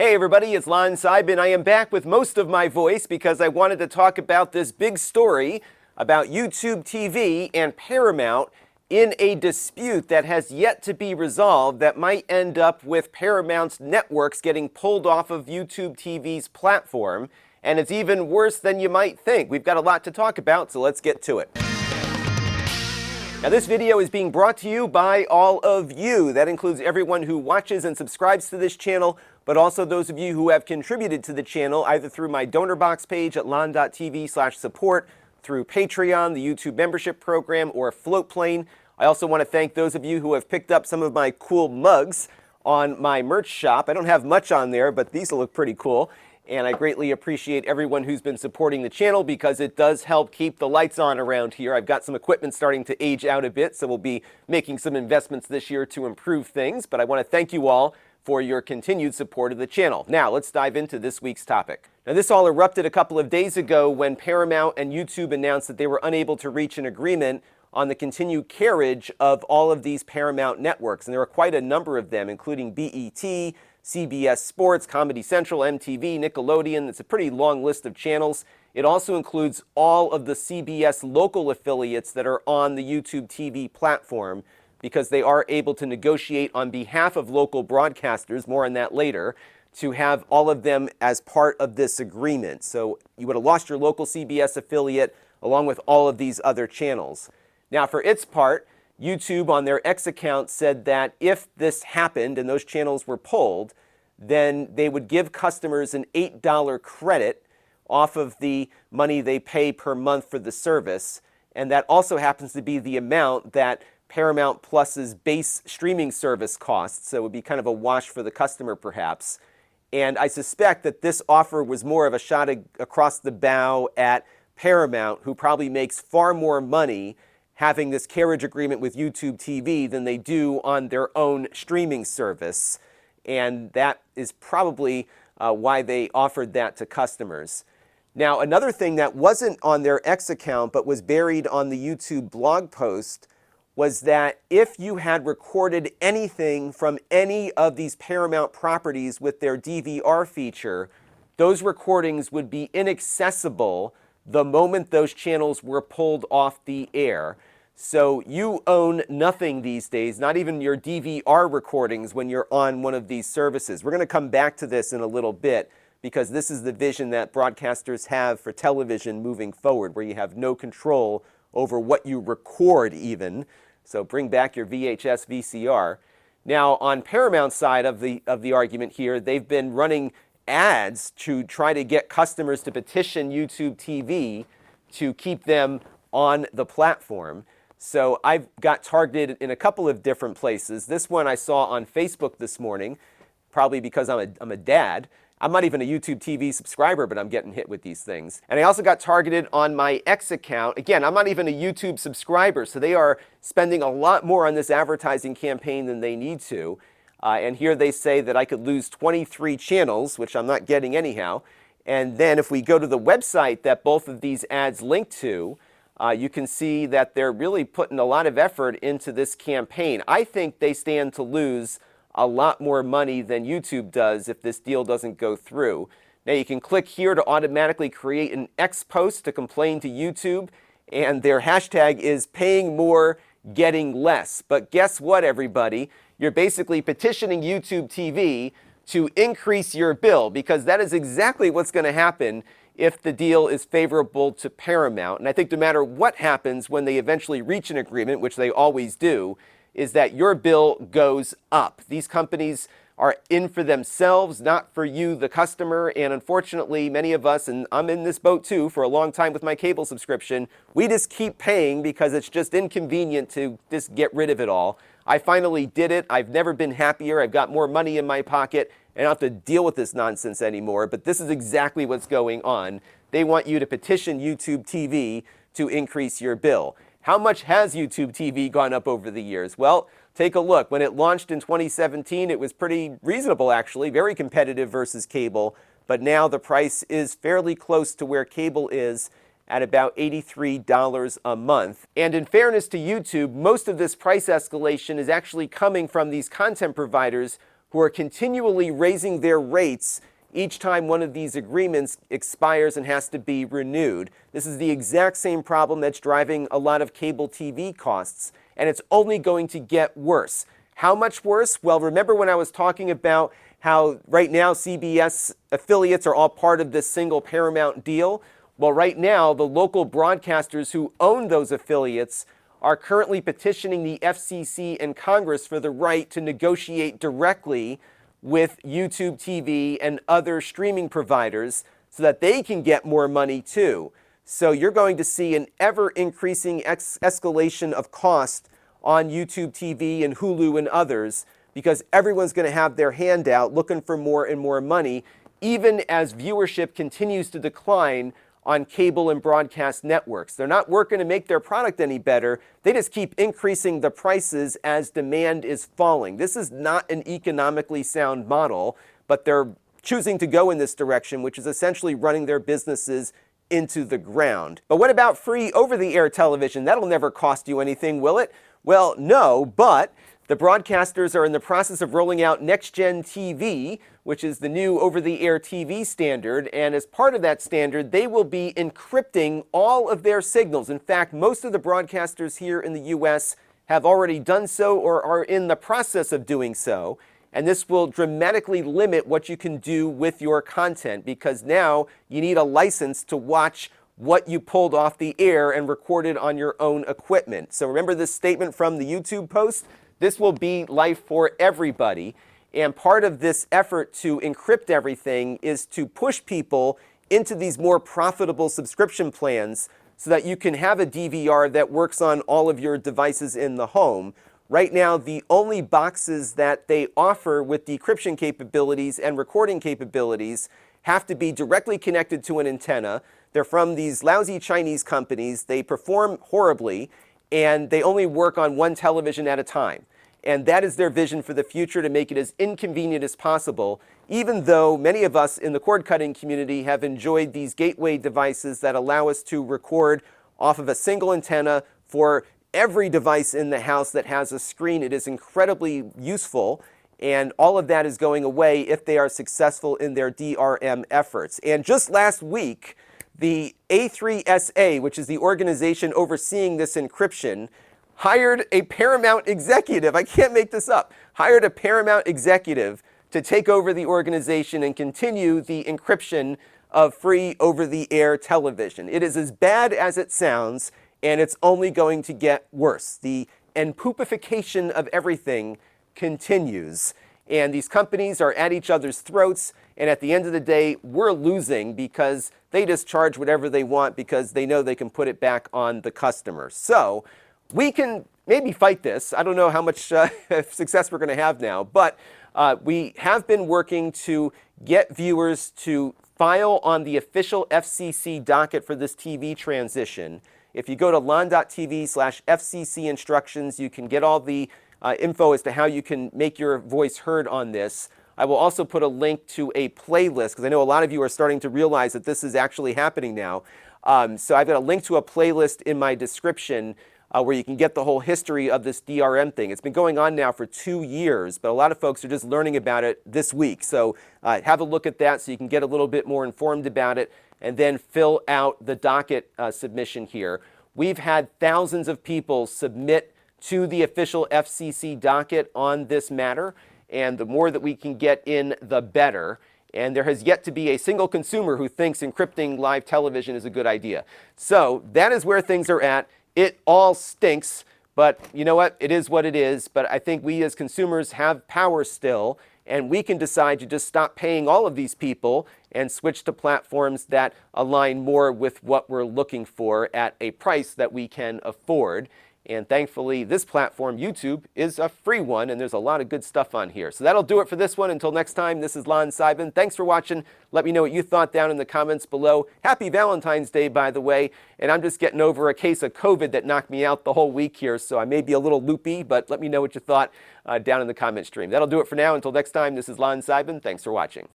Hey everybody, it's Lon.TV, and I am back with most of my voice because I wanted to talk about this big story about YouTube TV and Paramount in a dispute that has yet to be resolved that might end up with Paramount's networks getting pulled off of YouTube TV's platform. And it's even worse than you might think. We've got a lot to talk about, so let's get to it. Now, this video is being brought to you by all of you. That includes everyone who watches and subscribes to this channel, but also those of you who have contributed to the channel either through my donor box page at Lon.TV/support, through Patreon, the YouTube membership program, or Floatplane. I also want to thank those of you who have picked up some of my cool mugs on my merch shop. I don't have much on there, but these look pretty cool. And I greatly appreciate everyone who's been supporting the channel because it does help keep the lights on around here. I've got some equipment starting to age out a bit, so we'll be making some investments this year to improve things. But I want to thank you all for your continued support of the channel. Now, let's dive into this week's topic. Now, this all erupted a couple of days ago when Paramount and YouTube announced that they were unable to reach an agreement on the continued carriage of all of these Paramount networks. And there are quite a number of them, including BET, CBS Sports, Comedy Central, MTV, Nickelodeon. It's a pretty long list of channels. It also includes all of the CBS local affiliates that are on the YouTube TV platform because they are able to negotiate on behalf of local broadcasters, more on that later, to have all of them as part of this agreement. So you would have lost your local CBS affiliate along with all of these other channels. Now, for its part, YouTube on their X account said that if this happened and those channels were pulled, then they would give customers an $8 credit off of the money they pay per month for the service. And that also happens to be the amount that Paramount Plus's base streaming service costs. So it would be kind of a wash for the customer, perhaps. And I suspect that this offer was more of a shot across the bow at Paramount, who probably makes far more money having this carriage agreement with YouTube TV than they do on their own streaming service. And that is probably why they offered that to customers. Now, another thing that wasn't on their X account but was buried on the YouTube blog post was that if you had recorded anything from any of these Paramount properties with their DVR feature, those recordings would be inaccessible the moment those channels were pulled off the air. So you own nothing these days, not even your DVR recordings when you're on one of these services. We're going to come back to this in a little bit because this is the vision that broadcasters have for television moving forward, where you have no control over what you record even. So bring back your VHS, VCR. Now, on Paramount's side of the argument here, they've been running ads to try to get customers to petition YouTube TV to keep them on the platform. So I've got targeted in a couple of different places. This one I saw on Facebook this morning, probably because I'm a dad. I'm not even a YouTube TV subscriber, but I'm getting hit with these things. And I also got targeted on my X account. Again, I'm not even a YouTube subscriber, so they are spending a lot more on this advertising campaign than they need to. And here they say that I could lose 23 channels, which I'm not getting anyhow. And then if we go to the website that both of these ads link to, you can see that they're really putting a lot of effort into this campaign. I think they stand to lose a lot more money than YouTube does if this deal doesn't go through. Now, you can click here to automatically create an X post to complain to YouTube, and their hashtag is paying more, getting less. But guess what, everybody? You're basically petitioning YouTube TV to increase your bill, because that is exactly what's going to happen if the deal is favorable to Paramount. And I think no matter what happens when they eventually reach an agreement, which they always do, is that your bill goes up. These companies are in for themselves, not for you, the customer. And unfortunately, many of us, and I'm in this boat too for a long time with my cable subscription, we just keep paying because it's just inconvenient to just get rid of it all. I finally did it. I've never been happier. I've got more money in my pocket, and I don't have to deal with this nonsense anymore. But this is exactly what's going on. They want you to petition YouTube TV to increase your bill. How much has YouTube TV gone up over the years? Well, take a look. When it launched in 2017, it was pretty reasonable, actually, very competitive versus cable. But now the price is fairly close to where cable is at about $83 a month. And in fairness to YouTube, most of this price escalation is actually coming from these content providers who are continually raising their rates each time one of these agreements expires and has to be renewed. This is the exact same problem that's driving a lot of cable TV costs, and it's only going to get worse. How much worse? Well, remember when I was talking about how right now CBS affiliates are all part of this single Paramount deal? Well, right now, the local broadcasters who own those affiliates are currently petitioning the FCC and Congress for the right to negotiate directly with YouTube TV and other streaming providers so that they can get more money too. So you're going to see an ever-increasing escalation of cost on YouTube TV and Hulu and others because everyone's going to have their hand out looking for more and more money, even as viewership continues to decline on cable and broadcast networks. They're not working to make their product any better. They just keep increasing the prices as demand is falling. This is not an economically sound model, but they're choosing to go in this direction, which is essentially running their businesses into the ground. But what about free over-the-air television? That'll never cost you anything, will it? Well, no, but the broadcasters are in the process of rolling out Next-Gen TV, which is the new over-the-air TV standard, and as part of that standard, they will be encrypting all of their signals. In fact, most of the broadcasters here in the U.S. have already done so or are in the process of doing so, and this will dramatically limit what you can do with your content because now you need a license to watch what you pulled off the air and recorded on your own equipment. So remember this statement from the YouTube post? This will be life for everybody. And part of this effort to encrypt everything is to push people into these more profitable subscription plans so that you can have a DVR that works on all of your devices in the home. Right now, the only boxes that they offer with decryption capabilities and recording capabilities have to be directly connected to an antenna. They're from these lousy Chinese companies. They perform horribly, and they only work on one television at a time. And that is their vision for the future, to make it as inconvenient as possible, even though many of us in the cord-cutting community have enjoyed these gateway devices that allow us to record off of a single antenna for every device in the house that has a screen. It is incredibly useful, and all of that is going away if they are successful in their DRM efforts. And just last week, the A3SA, which is the organization overseeing this encryption, hired a Paramount executive, I can't make this up, hired a Paramount executive to take over the organization and continue the encryption of free over-the-air television. It is as bad as it sounds, and it's only going to get worse. The Enpoopification of everything continues, and these companies are at each other's throats, and at the end of the day, we're losing because they just charge whatever they want because they know they can put it back on the customer. So we can maybe fight this. I don't know how much success we're going to have now, but we have been working to get viewers to file on the official FCC docket for this TV transition. If you go to Lon.TV/FCC instructions, you can get all the info as to how you can make your voice heard on this. I will also put a link to a playlist, because I know a lot of you are starting to realize that this is actually happening now. So I've got a link to a playlist in my description where you can get the whole history of this DRM thing. It's been going on now for 2 years, but a lot of folks are just learning about it this week. So have a look at that so you can get a little bit more informed about it, and then fill out the docket submission here. We've had thousands of people submit to the official FCC docket on this matter, and the more that we can get in, the better. And there has yet to be a single consumer who thinks encrypting live television is a good idea. So that is where things are at. It all stinks, but you know what? It is what it is. But I think we as consumers have power still, and we can decide to just stop paying all of these people and switch to platforms that align more with what we're looking for at a price that we can afford. And thankfully, this platform, YouTube, is a free one, and there's a lot of good stuff on here. So that'll do it for this one. Until next time, this is Lon.TV. Thanks for watching. Let me know what you thought down in the comments below. Happy Valentine's Day, by the way. And I'm just getting over a case of COVID that knocked me out the whole week here, so I may be a little loopy, but let me know what you thought down in the comment stream. That'll do it for now. Until next time, this is Lon.TV. Thanks for watching.